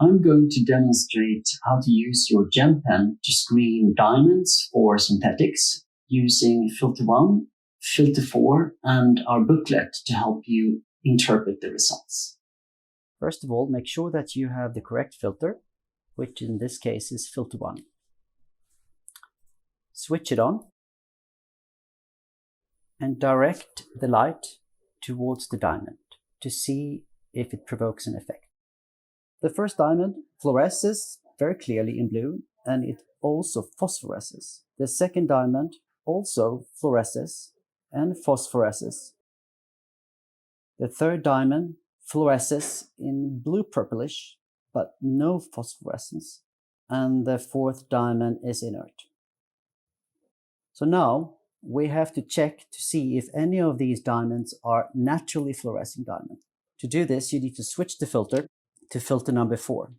I'm going to demonstrate how to use your GemPen to screen diamonds or synthetics using filter 1, filter 4, and our booklet to help you interpret the results. First of all, make sure that you have the correct filter, which in this case is filter 1. Switch it on and direct the light towards the diamond to see if it provokes an effect. The first diamond fluoresces very clearly in blue, and it also phosphoresces. The second diamond also fluoresces and phosphoresces. The third diamond fluoresces in blue-purplish, but no phosphorescence. And the fourth diamond is inert. So now we have to check to see if any of these diamonds are naturally fluorescing diamonds. To do this, you need to switch the filter to filter number 4.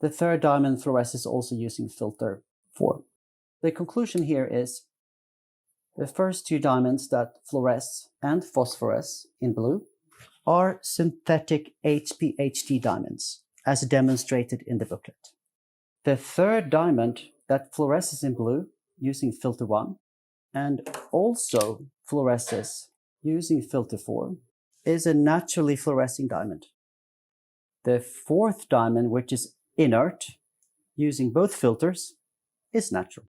The third diamond fluoresces also using filter 4. The conclusion here is the first two diamonds that fluoresce and phosphoresce in blue are synthetic HPHT diamonds, as demonstrated in the booklet. The third diamond that fluoresces in blue using filter 1 and also fluoresces using filter 4 is a naturally fluorescing diamond. The fourth diamond, which is inert, using both filters, is natural.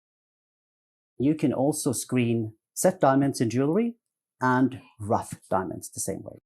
You can also screen set diamonds in jewelry and rough diamonds the same way.